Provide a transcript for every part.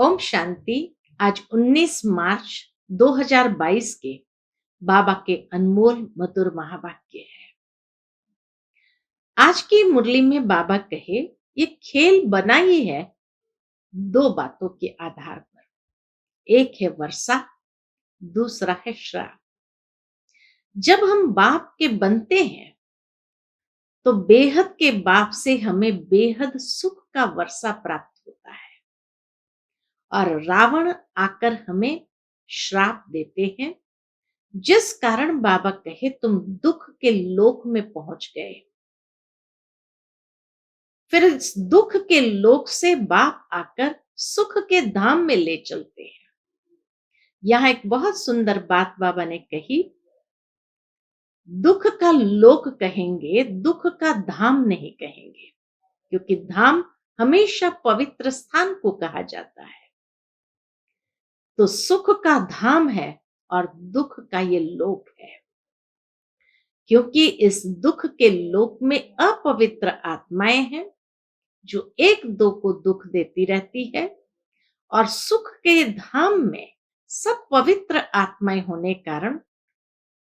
ओम शांति। आज 19 मार्च 2022 के बाबा के अनमोल मधुर महावाक्य है। आज की मुरली में बाबा कहे, ये खेल बना ही है दो बातों के आधार पर। एक है वर्षा, दूसरा है श्राप। जब हम बाप के बनते हैं तो बेहद के बाप से हमें बेहद सुख का वर्षा प्राप्त होता है और रावण आकर हमें श्राप देते हैं, जिस कारण बाबा कहे तुम दुख के लोक में पहुंच गए। फिर इस दुख के लोक से बाप आकर सुख के धाम में ले चलते हैं। यहां एक बहुत सुंदर बात बाबा ने कही, दुख का लोक कहेंगे, दुख का धाम नहीं कहेंगे, क्योंकि धाम हमेशा पवित्र स्थान को कहा जाता है। तो सुख का धाम है और दुख का ये लोक है, क्योंकि इस दुख के लोक में अपवित्र आत्माएं हैं जो एक दो को दुख देती रहती है, और सुख के धाम में सब पवित्र आत्माएं होने कारण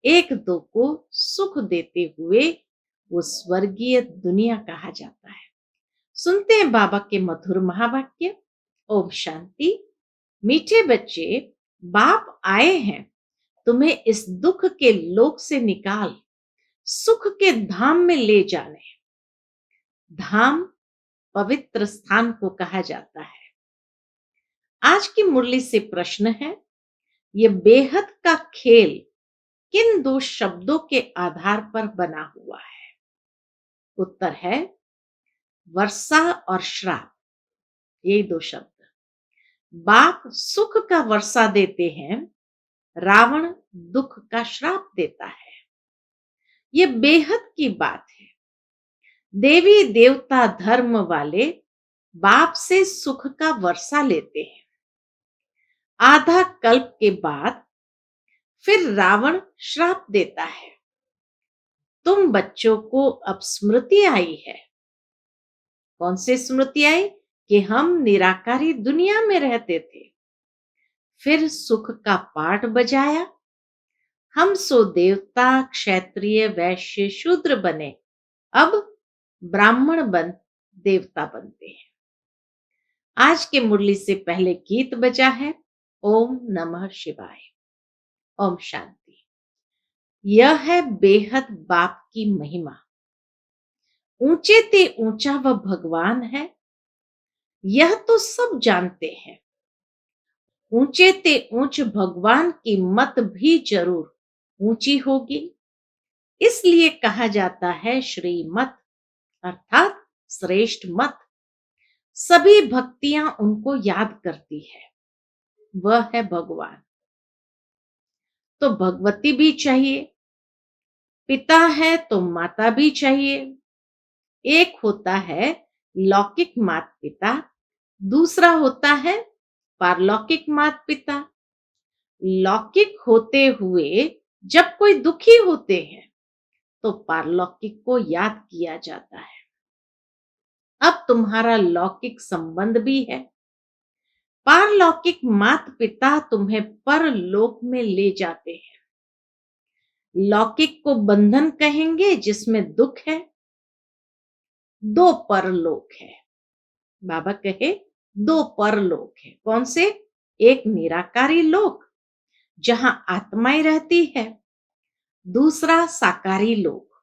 एक दो को सुख देते हुए वो स्वर्गीय दुनिया कहा जाता है। सुनते हैं बाबा के मधुर महावाक्य। ओम शांति। मीठे बच्चे, बाप आए हैं तुम्हें इस दुख के लोक से निकाल सुख के धाम में ले जाने। धाम पवित्र स्थान को कहा जाता है। आज की मुरली से प्रश्न है, ये बेहद का खेल किन दो शब्दों के आधार पर बना हुआ है? उत्तर है वर्षा और श्राप। ये दो शब्द। बाप सुख का वर्षा देते हैं, रावण दुख का श्राप देता है। ये बेहद की बात है। देवी देवता धर्म वाले बाप से सुख का वर्षा लेते हैं। आधा कल्प के बाद फिर रावण श्राप देता है। तुम बच्चों को अब स्मृति आई है। कौन से स्मृति आई? कि हम निराकारी दुनिया में रहते थे, फिर सुख का पाठ बजाया, हम सो देवता क्षत्रिय वैश्य शूद्र बने, अब ब्राह्मण बन देवता बनते हैं। आज के मुरली से पहले गीत बजा है ओम नमः शिवाय। ओम शांति। यह है बेहद बाप की महिमा। ऊंचे ते ऊंचा वह भगवान है, यह तो सब जानते हैं। ऊंचे ते ऊंच भगवान की मत भी जरूर ऊंची होगी, इसलिए कहा जाता है श्रीमत, अर्थात श्रेष्ठ मत। सभी भक्तियां उनको याद करती है, वह है भगवान। तो भगवती भी चाहिए, पिता है तो माता भी चाहिए। एक होता है लौकिक माता पिता, दूसरा होता है पारलौकिक माता पिता। लौकिक होते हुए जब कोई दुखी होते हैं तो पारलौकिक को याद किया जाता है। अब तुम्हारा लौकिक संबंध भी है। पारलौकिक माता पिता तुम्हें परलोक में ले जाते हैं। लौकिक को बंधन कहेंगे जिसमें दुख है। दो परलोक है। बाबा कहे दो परलोक है। कौन से? एक निराकारी लोक जहां आत्माएं रहती है, दूसरा साकारी लोक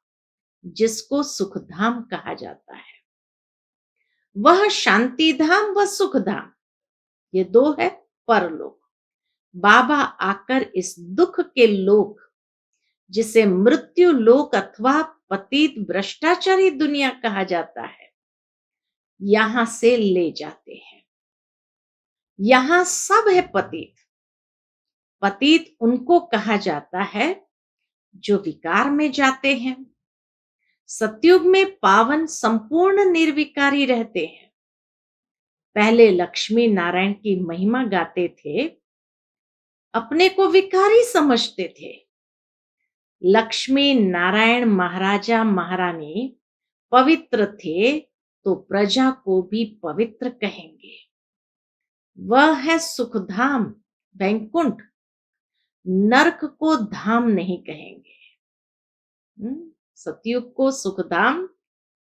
जिसको सुखधाम कहा जाता है। वह शांति धाम व सुखधाम, ये दो है परलोक। बाबा आकर इस दुख के लोक, जिसे मृत्यु लोक अथवा पतित भ्रष्टाचारी दुनिया कहा जाता है, यहां से ले जाते हैं। यहां सब है पतित। पतित उनको कहा जाता है जो विकार में जाते हैं। सतयुग में पावन संपूर्ण निर्विकारी रहते हैं। पहले लक्ष्मी नारायण की महिमा गाते थे, अपने को विकारी समझते थे। लक्ष्मी नारायण महाराजा महारानी पवित्र थे तो प्रजा को भी पवित्र कहेंगे। वह है सुखधाम, वैकुंठ। नरक को धाम नहीं कहेंगे। सतयुग को सुखधाम,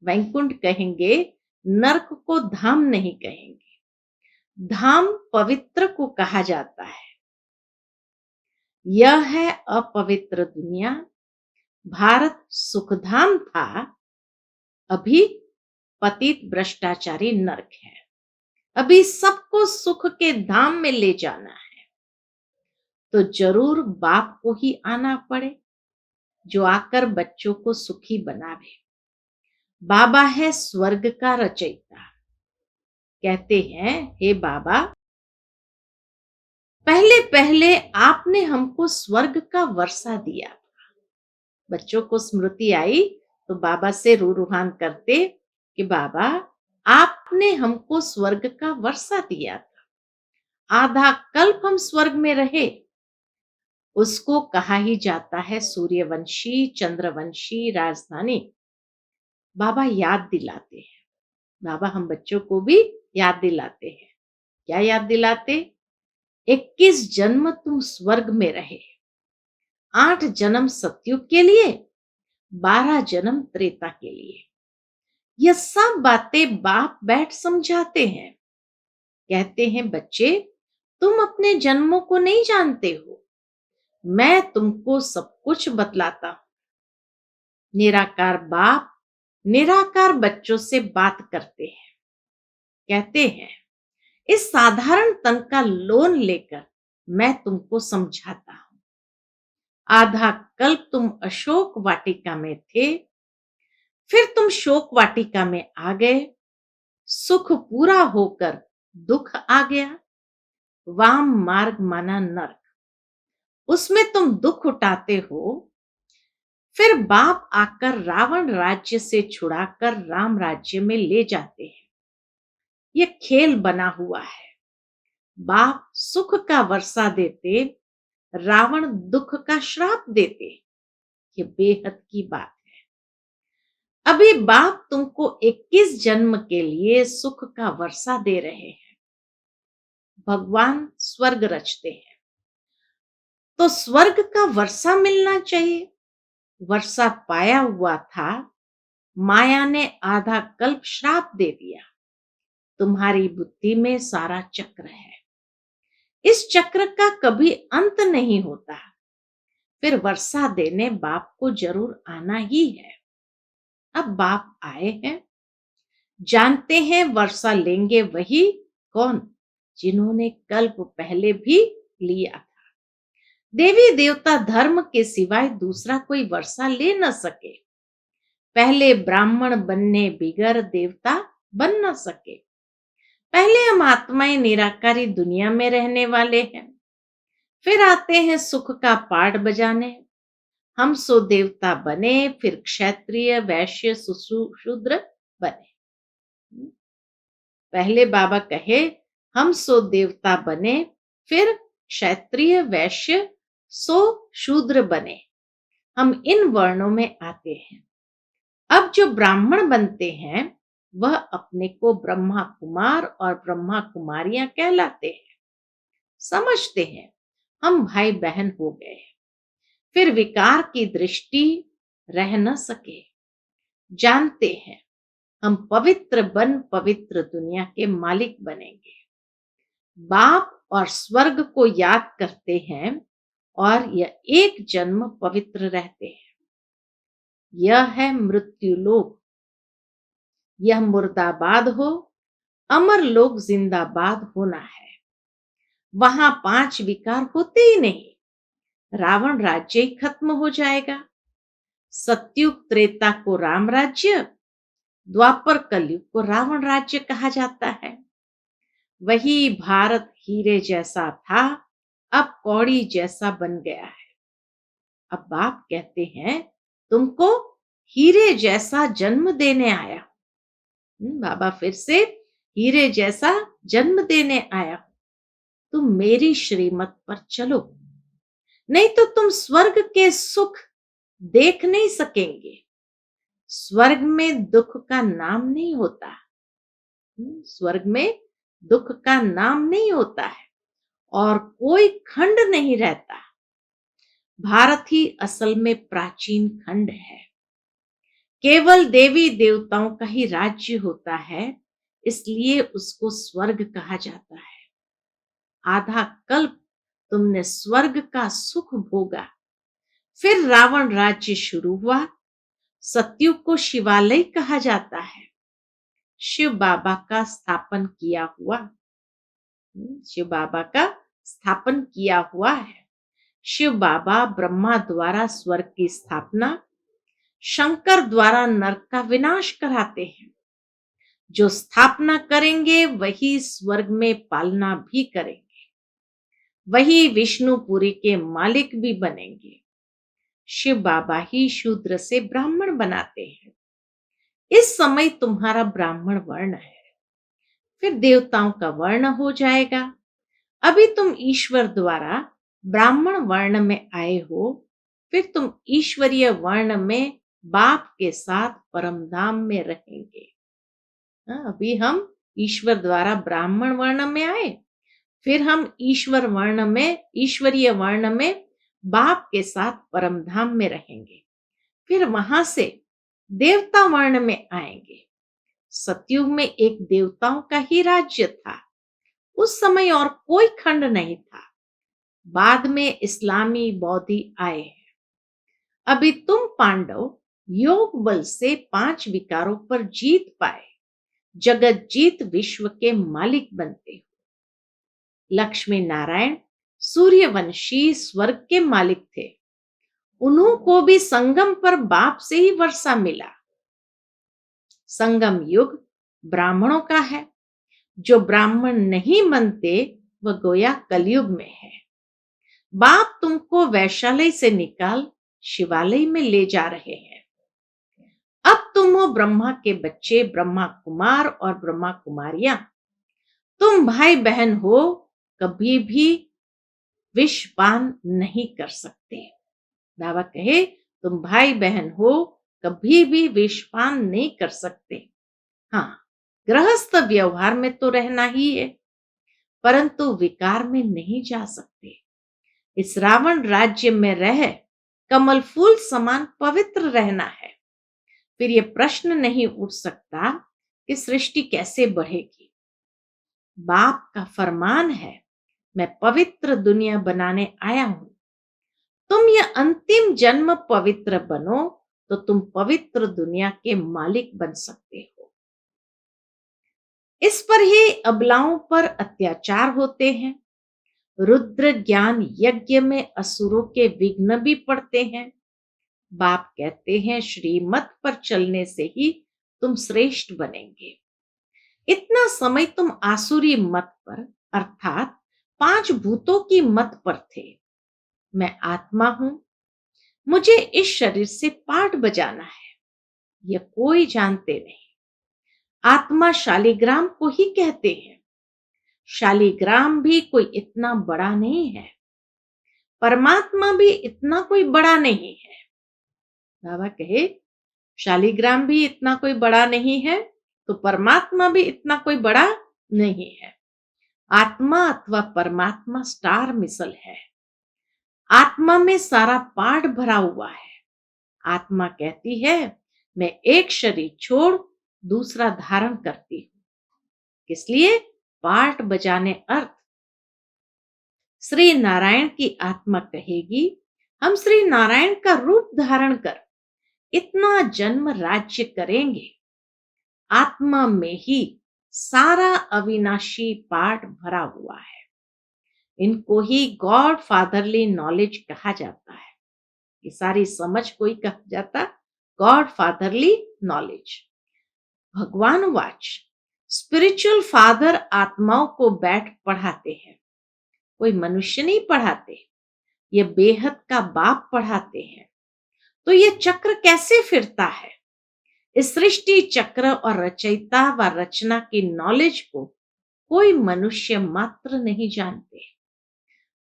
वैकुंठ कहेंगे, नरक को धाम नहीं कहेंगे। धाम पवित्र को कहा जाता है। यह है अपवित्र दुनिया। भारत सुखधाम था, अभी पतित भ्रष्टाचारी नरक है। अभी सबको सुख के धाम में ले जाना है, तो जरूर बाप को ही आना पड़े, जो आकर बच्चों को सुखी बनावे। बाबा है स्वर्ग का रचयिता। कहते हैं, हे बाबा, पहले पहले आपने हमको स्वर्ग का वर्षा दिया। बच्चों को स्मृति आई तो बाबा से रूहान करते कि बाबा, आपने हमको स्वर्ग का वर्षा दिया था। आधा कल्प हम स्वर्ग में रहे। उसको कहा ही जाता है सूर्यवंशी, चंद्रवंशी राजधानी। बाबा याद दिलाते हैं। बाबा हम बच्चों को भी याद दिलाते हैं। क्या याद दिलाते? 21 जन्म तुम स्वर्ग में रहे। 8 जन्म सतयुग के लिए, 12 जन्म त्रेता के लिए। यह सब बातें बाप बैठ समझाते हैं। कहते हैं, बच्चे, तुम अपने जन्मों को नहीं जानते हो, मैं तुमको सब कुछ बतलाता हूं। निराकार बाप निराकार बच्चों से बात करते हैं। कहते हैं, इस साधारण तन का लोन लेकर मैं तुमको समझाता हूं। आधा कल्प तुम अशोक वाटिका में थे, फिर तुम शोक वाटिका में आ गए। सुख पूरा होकर दुख आ गया। वाम मार्ग माना नरक, उसमें तुम दुख उठाते हो। फिर बाप आकर रावण राज्य से छुड़ाकर राम राज्य में ले जाते हैं। यह खेल बना हुआ है। बाप सुख का वर्षा देते, रावण दुख का श्राप देते। ये बेहद की बात है। अभी बाप तुमको 21 जन्म के लिए सुख का वर्षा दे रहे हैं। भगवान स्वर्ग रचते हैं, तो स्वर्ग का वर्षा मिलना चाहिए। वर्षा पाया हुआ था, माया ने आधा कल्प श्राप दे दिया। तुम्हारी बुद्धि में सारा चक्र है। इस चक्र का कभी अंत नहीं होता। फिर वर्षा देने बाप को जरूर आना ही है। अब बाप आए हैं, जानते हैं वर्षा लेंगे वही कौन, जिन्होंने कल्प पहले भी लिया था। देवी देवता धर्म के सिवाय दूसरा कोई वर्षा ले न सके। पहले ब्राह्मण बनने बिगर देवता बन न सके। पहले हम आत्माएं निराकारी दुनिया में रहने वाले हैं, फिर आते हैं सुख का पाठ बजाने। हम सो देवता बने, फिर क्षत्रिय वैश्य शूद्र बने। पहले बाबा कहे, हम सो देवता बने, फिर क्षत्रिय वैश्य सो शूद्र बने। हम इन वर्णों में आते हैं। अब जो ब्राह्मण बनते हैं, वह अपने को ब्रह्मा कुमार और ब्रह्मा कुमारियां कहलाते हैं। समझते हैं हम भाई बहन हो गए। फिर विकार की दृष्टि रह न सके। जानते हैं हम पवित्र बन पवित्र दुनिया के मालिक बनेंगे। बाप और स्वर्ग को याद करते हैं और यह एक जन्म पवित्र रहते हैं। यह है मृत्यु लोक। यह मुर्दाबाद हो, अमर लोक जिंदाबाद होना है। वहां 5 विकार होते ही नहीं। रावण राज्य ही खत्म हो जाएगा। सतयुग त्रेता को राम राज्य, द्वापर कलयुग को रावण राज्य कहा जाता है। वही भारत हीरे जैसा था, अब कौड़ी जैसा बन गया है। अब बाप कहते हैं, तुमको हीरे जैसा जन्म देने आया। बाबा फिर से हीरे जैसा जन्म देने आया। तुम मेरी श्रीमत पर चलो, नहीं तो तुम स्वर्ग के सुख देख नहीं सकेंगे। स्वर्ग में दुख का नाम नहीं होता। स्वर्ग में दुख का नाम नहीं होता है और कोई खंड नहीं रहता। भारत ही असल में प्राचीन खंड है। केवल देवी देवताओं का ही राज्य होता है, इसलिए उसको स्वर्ग कहा जाता है। आधा कल्प तुमने स्वर्ग का सुख भोगा, फिर रावण राज्य शुरू हुआ। सतयुग को शिवालय कहा जाता है। शिव बाबा का स्थापन किया हुआ, शिव बाबा का स्थापन किया हुआ है। शिव बाबा ब्रह्मा द्वारा स्वर्ग की स्थापना, शंकर द्वारा नरक का विनाश कराते हैं। जो स्थापना करेंगे वही स्वर्ग में पालना भी करेंगे, वही विष्णुपुरी के मालिक भी बनेंगे। शिव बाबा ही शूद्र से ब्राह्मण बनाते हैं। इस समय तुम्हारा ब्राह्मण वर्ण है, फिर देवताओं का वर्ण हो जाएगा। अभी तुम ईश्वर द्वारा ब्राह्मण वर्ण में आए हो, फिर तुम ईश्वरीय वर्ण में बाप के साथ परम धाम में रहेंगे। अभी हम ईश्वर द्वारा ब्राह्मण वर्ण में आए, फिर हम ईश्वर वर्ण में, ईश्वरीय वर्ण में बाप के साथ परम धाम में रहेंगे। फिर वहां से देवता वर्ण में आएंगे। सतयुग में एक देवताओं का ही राज्य था। उस समय और कोई खंड नहीं था। बाद में इस्लामी बौद्धि आए हैं। अभी तुम पांडव योग बल से 5 विकारों पर जीत पाए, जगत जीत विश्व के मालिक बनते हो। लक्ष्मी नारायण सूर्यवंशी स्वर्ग के मालिक थे। उन्हों को भी संगम पर बाप से ही वर्षा मिला। संगम युग ब्राह्मणों का है। जो ब्राह्मण नहीं बनते वह गोया कलयुग में है। बाप तुमको वैशाली से निकाल शिवालय में ले जा रहे हैं। अब तुम हो ब्रह्मा के बच्चे, ब्रह्मा कुमार और ब्रह्मा कुमारियां। तुम भाई बहन हो, कभी भी विष पान नहीं कर सकते। बाबा कहे तुम भाई बहन हो, कभी भी विष पान नहीं कर सकते। हाँ, गृहस्थ व्यवहार में तो रहना ही है, परंतु विकार में नहीं जा सकते। इस रावण राज्य में रह कमल फूल समान पवित्र रहना है। फिर ये प्रश्न नहीं उठ सकता कि सृष्टि कैसे बढ़ेगी। बाप का फरमान है, मैं पवित्र दुनिया बनाने आया हूं। तुम ये अंतिम जन्म पवित्र बनो तो तुम पवित्र दुनिया के मालिक बन सकते हो। इस पर ही अबलाओं पर अत्याचार होते हैं। रुद्र ज्ञान यज्ञ में असुरों के विघ्न भी पड़ते हैं। बाप कहते हैं श्रीमत पर चलने से ही तुम श्रेष्ठ बनेंगे। इतना समय तुम आसुरी मत पर अर्थात 5 भूतों की मत पर थे। मैं आत्मा हूं, मुझे इस शरीर से पाठ बजाना है, यह कोई जानते नहीं। आत्मा शालिग्राम को ही कहते हैं। शालिग्राम भी कोई इतना बड़ा नहीं है, परमात्मा भी इतना कोई बड़ा नहीं है। बाबा कहे शालिग्राम भी इतना कोई बड़ा नहीं है, तो परमात्मा भी इतना कोई बड़ा नहीं है। आत्मा अथवा परमात्मा स्टार मिसल है। आत्मा में सारा पाठ भरा हुआ है। आत्मा कहती है मैं एक शरीर छोड़ दूसरा धारण करती हूं। किस लिए? पाठ बजाने अर्थ। श्री नारायण की आत्मा कहेगी हम श्री नारायण का रूप धारण कर इतना जन्म राज्य करेंगे। आत्मा में ही सारा अविनाशी पाठ भरा हुआ है। इनको ही गॉड फादरली नॉलेज कहा जाता है। ये सारी समझ को ही कहा जाता गॉड फादरली नॉलेज। भगवान वाच स्पिरिचुअल फादर आत्माओं को बैठ पढ़ाते हैं, कोई मनुष्य नहीं पढ़ाते। ये बेहद का बाप पढ़ाते हैं। तो ये चक्र कैसे फिरता है? इस सृष्टि चक्र और रचयिता व रचना की नॉलेज को कोई मनुष्य मात्र नहीं जानते।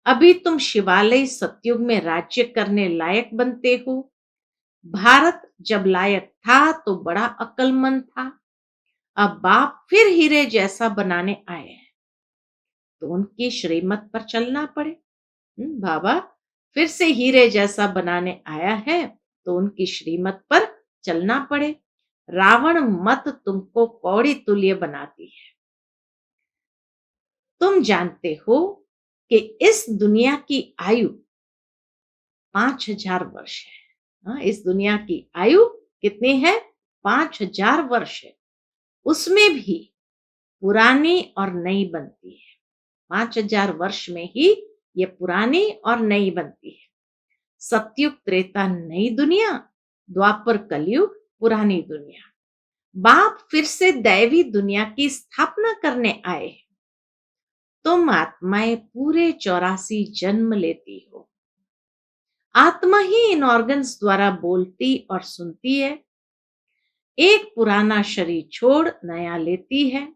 अभी तुम शिवालय सतयुग में राज्य करने लायक बनते हो। भारत जब लायक था तो बड़ा अक्लमंद था। अब बाप फिर हीरे जैसा बनाने आए हैं। तो उनकी श्रीमत पर चलना पड़े। बाबा फिर से हीरे जैसा बनाने आया है तो उनकी श्रीमत पर चलना पड़े। रावण मत तुमको कौड़ी तुल्य बनाती है। तुम जानते हो कि इस दुनिया की आयु 5,000 वर्ष है। हाँ, इस दुनिया की आयु कितनी है? 5,000 वर्ष है। उसमें भी पुरानी और नई बनती है। 5,000 वर्ष में ही ये पुरानी और नई बनती है। सतयुग त्रेता नई दुनिया, द्वापर कलयुग पुरानी दुनिया। बाप फिर से दैवी दुनिया की स्थापना करने आए हैं। तुम आत्माएं पूरे 84 जन्म लेती हो। आत्मा ही इन ऑर्गन्स द्वारा बोलती और सुनती है। एक पुराना शरीर छोड़ नया लेती है।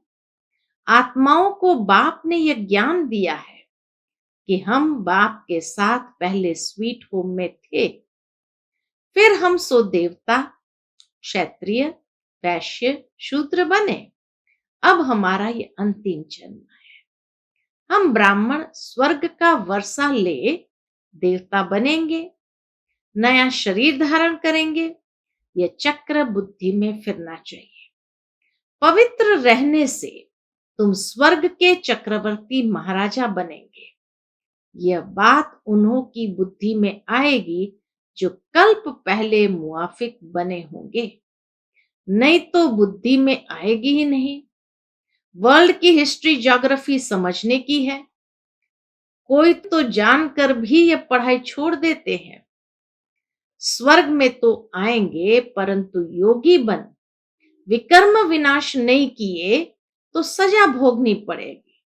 आत्माओं को बाप ने यह ज्ञान दिया है कि हम बाप के साथ पहले स्वीट होम में थे, फिर हम सो देवता, क्षत्रिय, वैश्य, शूद्र बने। अब हमारा ये अंतिम जन्म है। हम ब्राह्मण स्वर्ग का वर्षा ले देवता बनेंगे, नया शरीर धारण करेंगे। यह चक्र बुद्धि में फिरना चाहिए। पवित्र रहने से तुम स्वर्ग के चक्रवर्ती महाराजा बनेंगे। यह बात उन्हों की बुद्धि में आएगी जो कल्प पहले मुआफिक बने होंगे, नहीं तो बुद्धि में आएगी ही नहीं। वर्ल्ड की हिस्ट्री ज्योग्राफी समझने की है। कोई तो जानकर भी यह पढ़ाई छोड़ देते हैं। स्वर्ग में तो आएंगे परंतु योगी बन विकर्म विनाश नहीं किए तो सजा भोगनी पड़ेगी।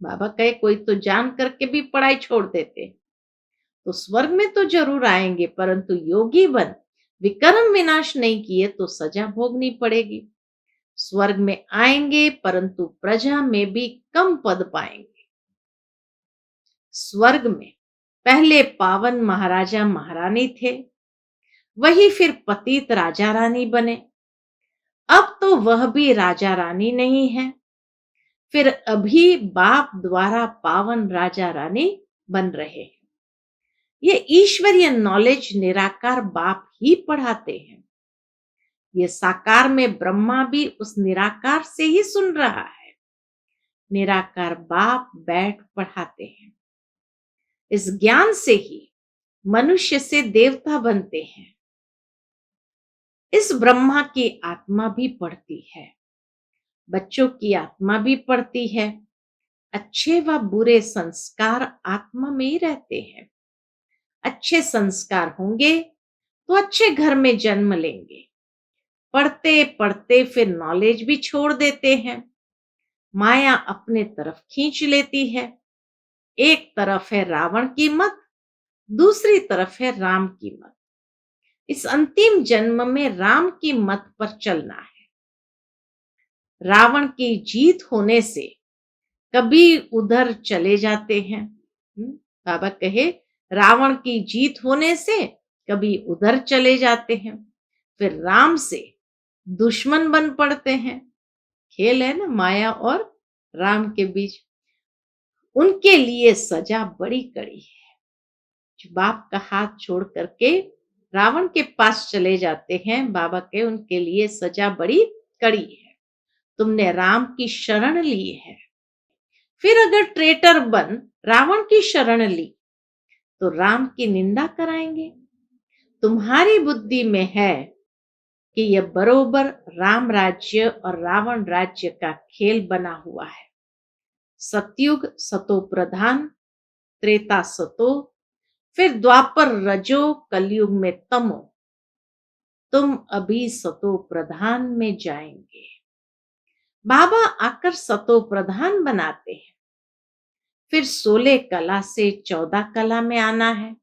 बाबा कहे कोई तो जान करके भी पढ़ाई छोड़ देते, तो स्वर्ग में तो जरूर आएंगे परंतु योगी बन विकर्म विनाश नहीं किए तो सजा भोगनी पड़ेगी। स्वर्ग में आएंगे परंतु प्रजा में भी कम पद पाएंगे। स्वर्ग में पहले पावन महाराजा महारानी थे, वही फिर पतित राजा रानी बने। अब तो वह भी राजा रानी नहीं है, फिर अभी बाप द्वारा पावन राजा रानी बन रहे हैं। ये ईश्वरीय नॉलेज निराकार बाप ही पढ़ाते हैं। ये साकार में ब्रह्मा भी उस निराकार से ही सुन रहा है। निराकार बाप बैठ पढ़ाते हैं। इस ज्ञान से ही मनुष्य से देवता बनते हैं। इस ब्रह्मा की आत्मा भी पढ़ती है, बच्चों की आत्मा भी पढ़ती है। अच्छे व बुरे संस्कार आत्मा में ही रहते हैं। अच्छे संस्कार होंगे तो अच्छे घर में जन्म लेंगे। पढ़ते पढ़ते फिर नॉलेज भी छोड़ देते हैं। माया अपने तरफ खींच लेती है। एक तरफ है रावण की मत, दूसरी तरफ है राम की मत। इस अंतिम जन्म में राम की मत पर चलना है। रावण की जीत होने से कभी उधर चले जाते हैं। बाबा कहे रावण की जीत होने से कभी उधर चले जाते हैं, फिर राम से दुश्मन बन पड़ते हैं। खेल है ना माया और राम के बीच। उनके लिए सजा बड़ी कड़ी है। जो बाप का हाथ छोड़ करके रावण के पास चले जाते हैं, बाबा के उनके लिए सजा बड़ी कड़ी है। तुमने राम की शरण ली है, फिर अगर ट्रेटर बन रावण की शरण ली तो राम की निंदा कराएंगे। तुम्हारी बुद्धि में है कि यह बरोबर राम राज्य और रावण राज्य का खेल बना हुआ है। सतयुग सतो प्रधान, त्रेता सतो, फिर द्वापर रजो, कलयुग में तमो। तुम अभी सतो प्रधान में जाएंगे। बाबा आकर सतो प्रधान बनाते हैं। फिर 16 कला से 14 कला में आना है।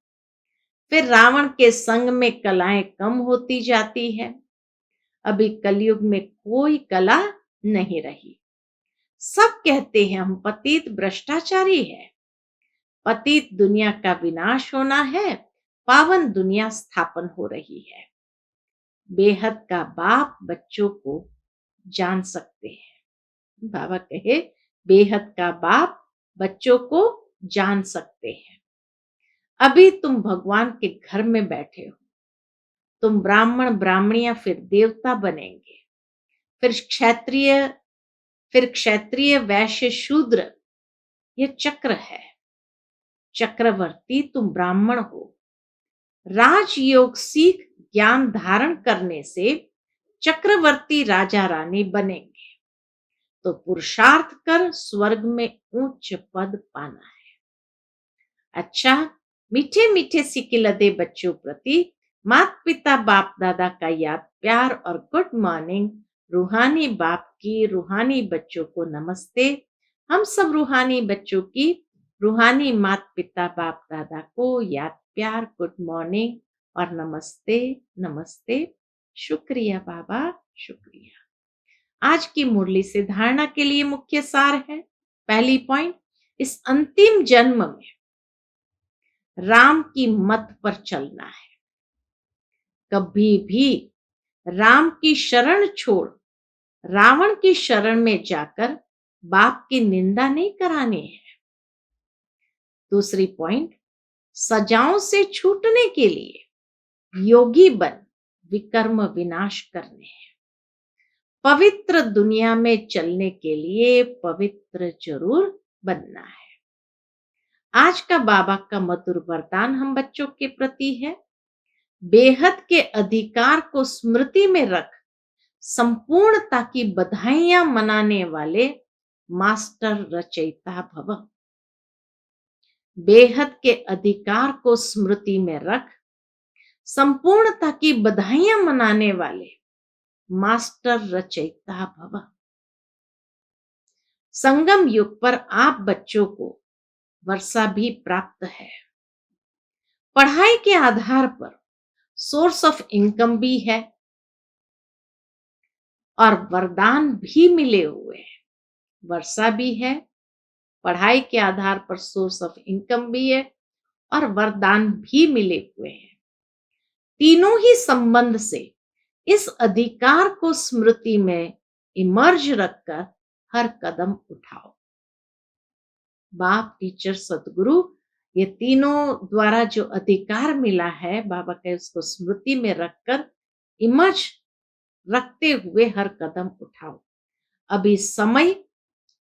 फिर रावण के संग में कलाएं कम होती जाती है। अभी कलयुग में कोई कला नहीं रही। सब कहते हैं हम पतित भ्रष्टाचारी है। पतित दुनिया का विनाश होना है, पावन दुनिया स्थापन हो रही है। बेहद का बाप बच्चों को जान सकते हैं। बाबा कहे बेहद का बाप बच्चों को जान सकते हैं। अभी तुम भगवान के घर में बैठे हो, तुम ब्राह्मण ब्राह्मणियां फिर देवता बनेंगे, फिर क्षत्रिय, वैश्य, शूद्र, ये चक्र है। चक्रवर्ती तुम ब्राह्मण हो, राजयोग सीख ज्ञान धारण करने से चक्रवर्ती राजा रानी बनेंगे, तो पुरुषार्थ कर स्वर्ग में उच्च पद पाना है। अच्छा, मीठे मीठे सिकिलदे बच्चों प्रति माता पिता बाप दादा का याद प्यार और गुड मॉर्निंग। रूहानी बाप की रूहानी बच्चों को नमस्ते। हम सब रूहानी बच्चों की रूहानी माता पिता बाप दादा को याद प्यार गुड मॉर्निंग और नमस्ते नमस्ते। शुक्रिया बाबा, शुक्रिया। आज की मुरली से धारणा के लिए मुख्य सार है। पहली पॉइंट, इस अंतिम जन्म में राम की मत पर चलना है। कभी भी राम की शरण छोड़ रावण की शरण में जाकर बाप की निंदा नहीं करानी है। दूसरी पॉइंट, सजाओं से छूटने के लिए योगी बन विकर्म विनाश करने हैं। पवित्र दुनिया में चलने के लिए पवित्र जरूर बनना है। आज का बाबा का मधुर वरदान हम बच्चों के प्रति है। बेहद के अधिकार को स्मृति में रख संपूर्णता की बधाइयां मनाने वाले मास्टर रचयिता भव। बेहद के अधिकार को स्मृति में रख संपूर्णता की बधाइयां मनाने वाले मास्टर रचयिता भव। संगम युग पर आप बच्चों को वर्षा भी प्राप्त है। पढ़ाई के आधार पर सोर्स ऑफ इनकम भी है और वरदान भी मिले हुए हैं। वर्षा भी है, पढ़ाई के आधार पर सोर्स ऑफ इनकम भी है और वरदान भी मिले हुए हैं। तीनों ही संबंध से इस अधिकार को स्मृति में इमर्ज रखकर हर कदम उठाओ। बाप, टीचर, सतगुरु, ये तीनों द्वारा जो अधिकार मिला है बाबा के, उसको स्मृति में रखकर इमर्ज रखते हुए हर कदम उठाओ। अभी समय,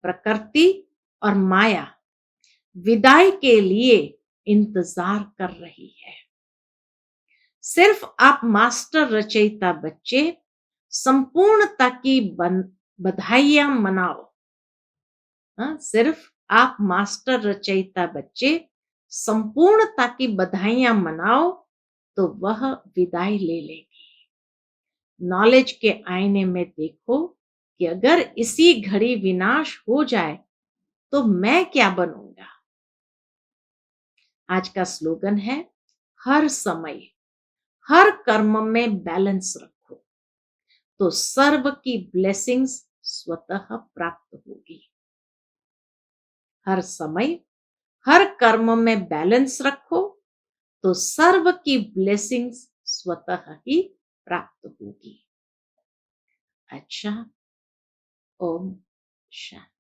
प्रकृति और माया विदाई के लिए इंतजार कर रही है। सिर्फ आप मास्टर रचयिता बच्चे संपूर्णता की बधाइयां मनाओ। सिर्फ आप मास्टर रचयिता बच्चे संपूर्णता की बधाइयां मनाओ तो वह विदाई ले लेगी। नॉलेज के आईने में देखो कि अगर इसी घड़ी विनाश हो जाए तो मैं क्या बनूंगा। आज का स्लोगन है, हर समय हर कर्म में बैलेंस रखो तो सर्व की ब्लेसिंग्स स्वतः प्राप्त होगी। हर समय हर कर्म में बैलेंस रखो तो सर्व की ब्लेसिंग्स स्वतः ही प्राप्त होगी। अच्छा, ओम शांति।